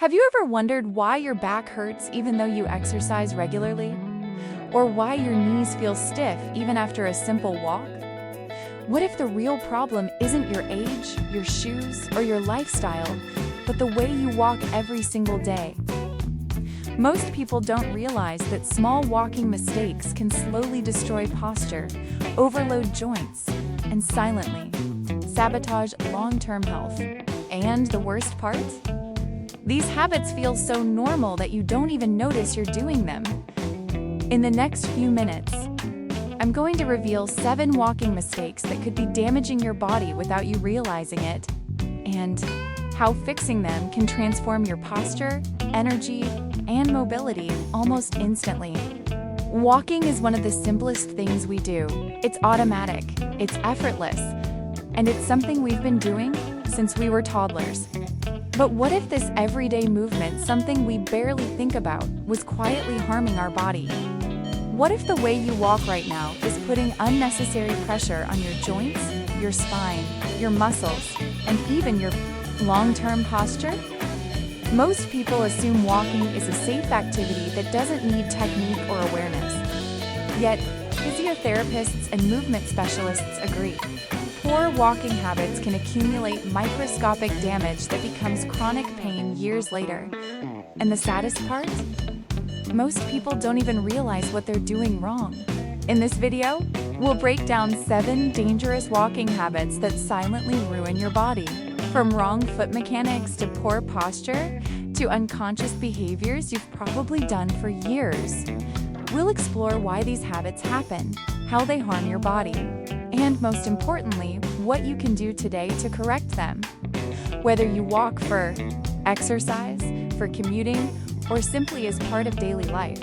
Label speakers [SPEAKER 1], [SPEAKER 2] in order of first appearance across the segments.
[SPEAKER 1] Have you ever wondered why your back hurts even though you exercise regularly? Or why your knees feel stiff even after a simple walk? What if the real problem isn't your age, your shoes, or your lifestyle, but the way you walk every single day? Most people don't realize that small walking mistakes can slowly destroy posture, overload joints, and silently sabotage long-term health. And the worst part? These habits feel so normal that you don't even notice you're doing them. In the next few minutes, I'm going to reveal 7 walking mistakes that could be damaging your body without you realizing it, and how fixing them can transform your posture, energy, and mobility almost instantly. Walking is one of the simplest things we do. It's automatic, it's effortless, and it's something we've been doing since we were toddlers. But what if this everyday movement, something we barely think about, was quietly harming our body? What if the way you walk right now is putting unnecessary pressure on your joints, your spine, your muscles, and even your long-term posture? Most people assume walking is a safe activity that doesn't need technique or awareness. Yet, physiotherapists and movement specialists agree. Poor walking habits can accumulate microscopic damage that becomes chronic pain years later. And the saddest part? Most people don't even realize what they're doing wrong. In this video, we'll break down 7 dangerous walking habits that silently ruin your body. From wrong foot mechanics to poor posture, to unconscious behaviors you've probably done for years. We'll explore why these habits happen, how they harm your body, and most importantly, what you can do today to correct them. Whether you walk for exercise, for commuting, or simply as part of daily life,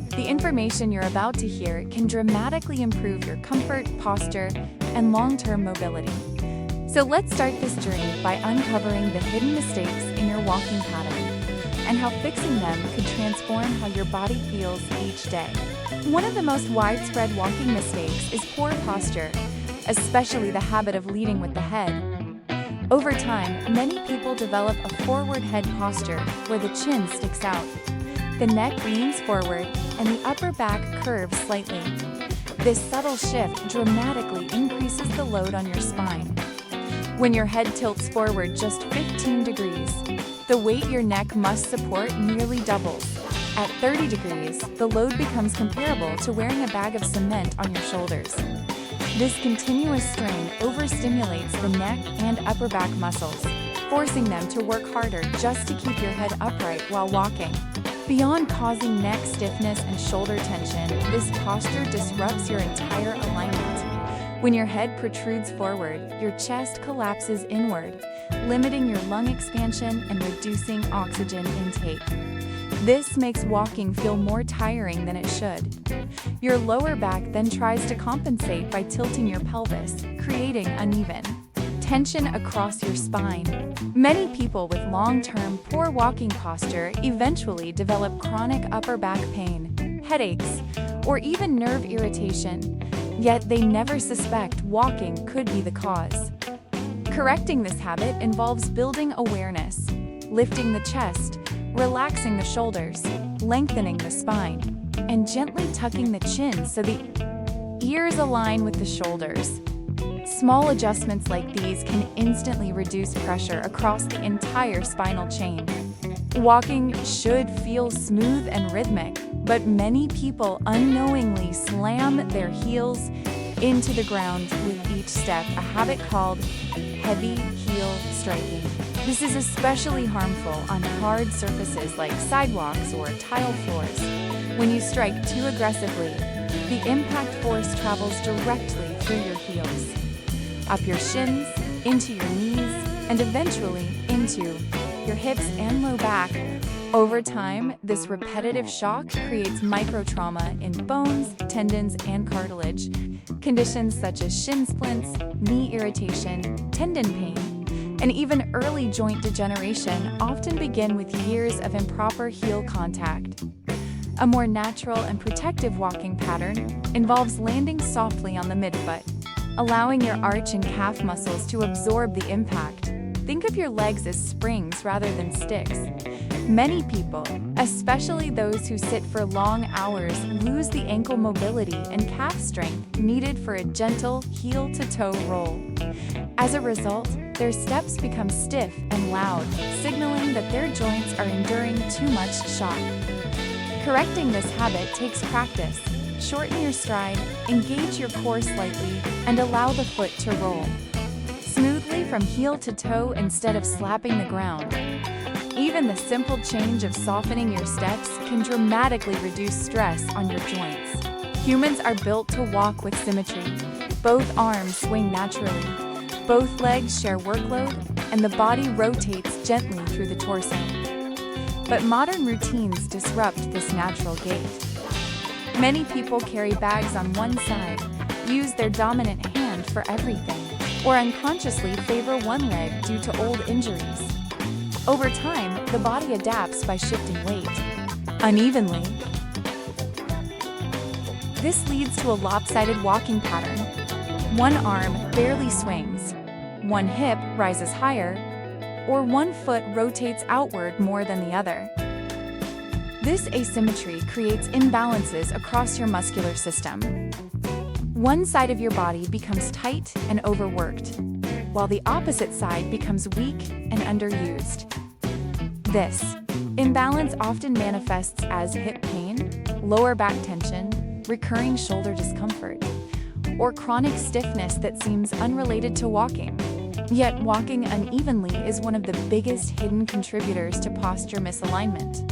[SPEAKER 1] the information you're about to hear can dramatically improve your comfort, posture, and long-term mobility. So let's start this journey by uncovering the hidden mistakes in your walking pattern and how fixing them could transform how your body feels each day. One of the most widespread walking mistakes is poor posture, especially the habit of leading with the head. Over time, many people develop a forward head posture where the chin sticks out, the neck leans forward, and the upper back curves slightly. This subtle shift dramatically increases the load on your spine. When your head tilts forward just 15 degrees, the weight your neck must support nearly doubles. At 30 degrees, the load becomes comparable to wearing a bag of cement on your shoulders. This continuous strain overstimulates the neck and upper back muscles, forcing them to work harder just to keep your head upright while walking. Beyond causing neck stiffness and shoulder tension, this posture disrupts your entire alignment. When your head protrudes forward, your chest collapses inward, limiting your lung expansion and reducing oxygen intake. This makes walking feel more tiring than it should. Your lower back then tries to compensate by tilting your pelvis, creating uneven tension across your spine. Many people with long-term poor walking posture eventually develop chronic upper back pain, headaches, or even nerve irritation, yet they never suspect walking could be the cause. Correcting this habit involves building awareness, lifting the chest, relaxing the shoulders, lengthening the spine, and gently tucking the chin so the ears align with the shoulders. Small adjustments like these can instantly reduce pressure across the entire spinal chain. Walking should feel smooth and rhythmic, but many people unknowingly slam their heels into the ground with each step, a habit called heavy heel striking. This is especially harmful on hard surfaces like sidewalks or tile floors. When you strike too aggressively, the impact force travels directly through your heels, up your shins, into your knees, and eventually into your hips and low back. Over time, this repetitive shock creates microtrauma in bones, tendons, and cartilage. Conditions such as shin splints, knee irritation, tendon pain, and even early joint degeneration often begin with years of improper heel contact. A more natural and protective walking pattern involves landing softly on the midfoot, allowing your arch and calf muscles to absorb the impact. Think of your legs as springs rather than sticks. Many people, especially those who sit for long hours, lose the ankle mobility and calf strength needed for a gentle heel-to-toe roll. As a result, their steps become stiff and loud, signaling that their joints are enduring too much shock. Correcting this habit takes practice. Shorten your stride, engage your core slightly, and allow the foot to roll smoothly from heel to toe instead of slapping the ground. Even the simple change of softening your steps can dramatically reduce stress on your joints. Humans are built to walk with symmetry. Both arms swing naturally, both legs share workload, and the body rotates gently through the torso. But modern routines disrupt this natural gait. Many people carry bags on one side, use their dominant hand for everything, or unconsciously favor one leg due to old injuries. Over time, the body adapts by shifting weight unevenly. This leads to a lopsided walking pattern. One arm barely swings, one hip rises higher, or one foot rotates outward more than the other. This asymmetry creates imbalances across your muscular system. One side of your body becomes tight and overworked, while the opposite side becomes weak and underused. This imbalance often manifests as hip pain, lower back tension, recurring shoulder discomfort, or chronic stiffness that seems unrelated to walking. Yet walking unevenly is one of the biggest hidden contributors to posture misalignment.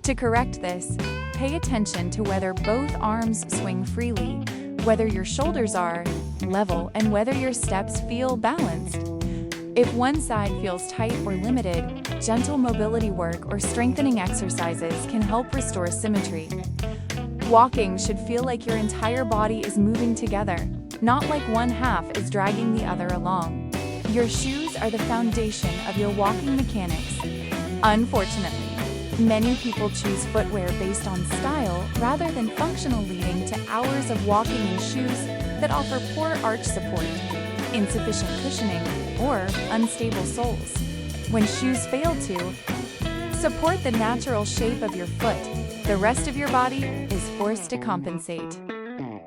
[SPEAKER 1] To correct this, pay attention to whether both arms swing freely, whether your shoulders are level, and whether your steps feel balanced. If one side feels tight or limited, gentle mobility work or strengthening exercises can help restore symmetry. Walking should feel like your entire body is moving together, not like one half is dragging the other along. Your shoes are the foundation of your walking mechanics. Unfortunately, many people choose footwear based on style rather than functional, leading to hours of walking in shoes that offer poor arch support, insufficient cushioning, or unstable soles. When shoes fail to support the natural shape of your foot, the rest of your body is forced to compensate.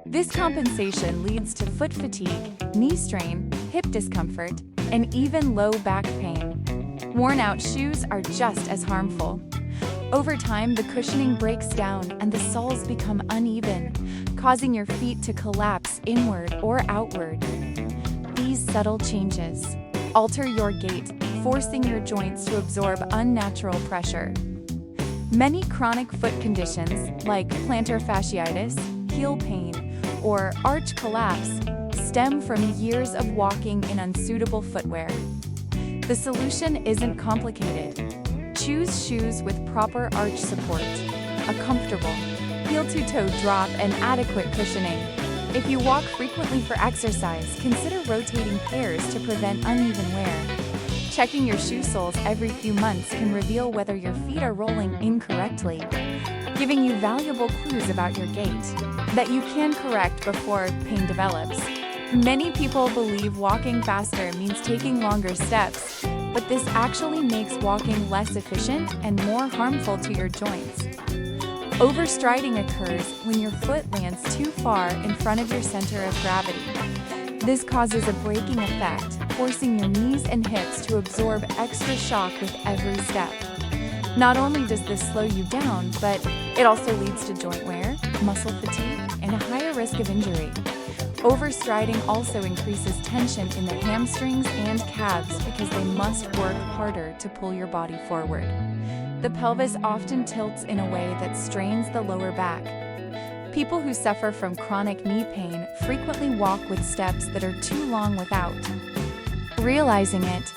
[SPEAKER 1] This compensation leads to foot fatigue, knee strain, hip discomfort, and even low back pain. Worn-out shoes are just as harmful. Over time, the cushioning breaks down and the soles become uneven, causing your feet to collapse inward or outward. These subtle changes alter your gait, forcing your joints to absorb unnatural pressure. Many chronic foot conditions, like plantar fasciitis, heel pain, or arch collapse, stem from years of walking in unsuitable footwear. The solution isn't complicated. Choose shoes with proper arch support, a comfortable heel-to-toe drop, and adequate cushioning. If you walk frequently for exercise, consider rotating pairs to prevent uneven wear. Checking your shoe soles every few months can reveal whether your feet are rolling incorrectly, giving you valuable clues about your gait that you can correct before pain develops. Many people believe walking faster means taking longer steps, but this actually makes walking less efficient and more harmful to your joints. Overstriding occurs when your foot lands too far in front of your center of gravity. This causes a braking effect, forcing your knees and hips to absorb extra shock with every step. Not only does this slow you down, but it also leads to joint wear, muscle fatigue, and a higher risk of injury. Overstriding also increases tension in the hamstrings and calves because they must work harder to pull your body forward. The pelvis often tilts in a way that strains the lower back. People who suffer from chronic knee pain frequently walk with steps that are too long without realizing it.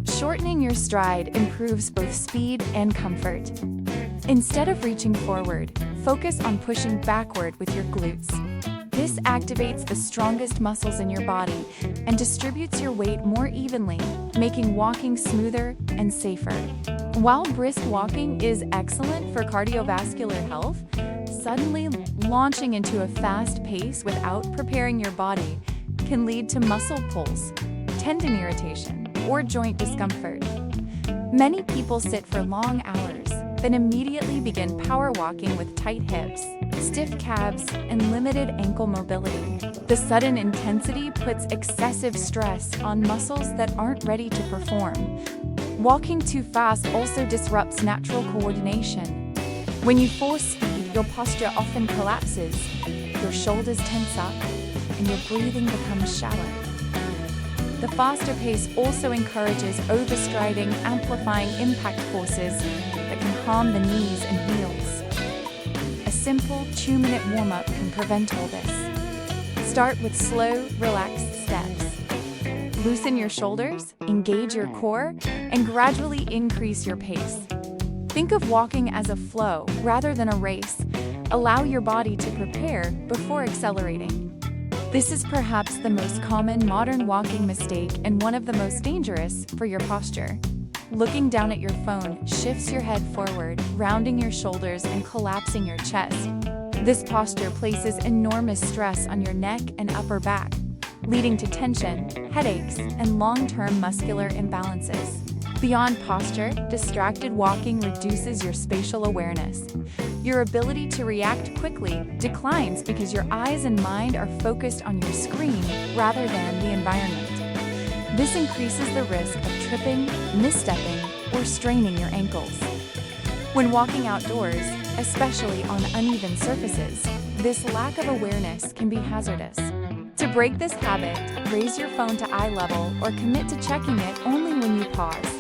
[SPEAKER 1] Shortening your stride improves both speed and comfort. Instead of reaching forward, focus on pushing backward with your glutes. This activates the strongest muscles in your body and distributes your weight more evenly, making walking smoother and safer. While brisk walking is excellent for cardiovascular health, suddenly launching into a fast pace without preparing your body can lead to muscle pulls, tendon irritation, or joint discomfort. Many people sit for long hours, then immediately begin power walking with tight hips, stiff calves, and limited ankle mobility. The sudden intensity puts excessive stress on muscles that aren't ready to perform. Walking too fast also disrupts natural coordination. When you force speed, your posture often collapses, your shoulders tense up, and your breathing becomes shallow. The faster pace also encourages overstriding, amplifying impact forces that can harm the knees and heels. A simple 2-minute warm-up can prevent all this. Start with slow, relaxed steps. Loosen your shoulders, engage your core, and gradually increase your pace. Think of walking as a flow rather than a race. Allow your body to prepare before accelerating. This is perhaps the most common modern walking mistake and one of the most dangerous for your posture. Looking down at your phone shifts your head forward, rounding your shoulders and collapsing your chest. This posture places enormous stress on your neck and upper back, leading to tension, headaches, and long-term muscular imbalances. Beyond posture, distracted walking reduces your spatial awareness. Your ability to react quickly declines because your eyes and mind are focused on your screen rather than the environment. This increases the risk of tripping, misstepping, or straining your ankles. When walking outdoors, especially on uneven surfaces, this lack of awareness can be hazardous. To break this habit, raise your phone to eye level or commit to checking it only when you pause.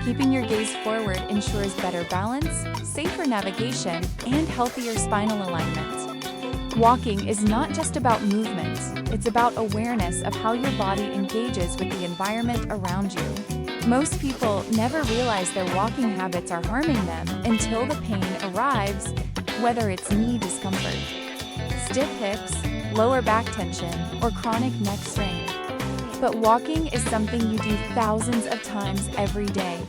[SPEAKER 1] Keeping your gaze forward ensures better balance, safer navigation, and healthier spinal alignment. Walking is not just about movement, it's about awareness of how your body engages with the environment around you. Most people never realize their walking habits are harming them until the pain arrives, whether it's knee discomfort, stiff hips, lower back tension, or chronic neck strain. But walking is something you do thousands of times every day,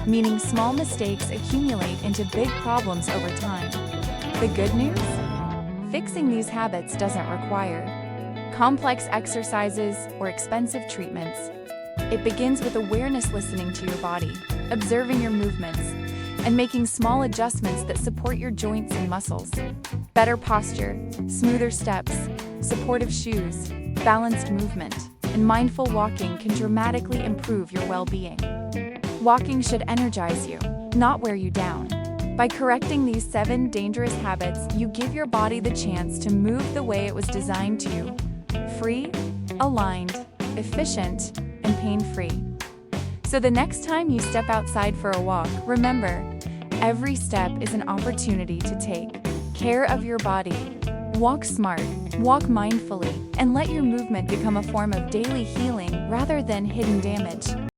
[SPEAKER 1] meaning small mistakes accumulate into big problems over time. The good news? Fixing these habits doesn't require complex exercises or expensive treatments. It begins with awareness, listening to your body, observing your movements, and making small adjustments that support your joints and muscles. Better posture, smoother steps, supportive shoes, balanced movement, and mindful walking can dramatically improve your well-being. Walking should energize you, not wear you down. By correcting these 7 dangerous habits, you give your body the chance to move the way it was designed to: free, aligned, efficient, and pain-free. So the next time you step outside for a walk, remember, every step is an opportunity to take care of your body. Walk smart, walk mindfully, and let your movement become a form of daily healing rather than hidden damage.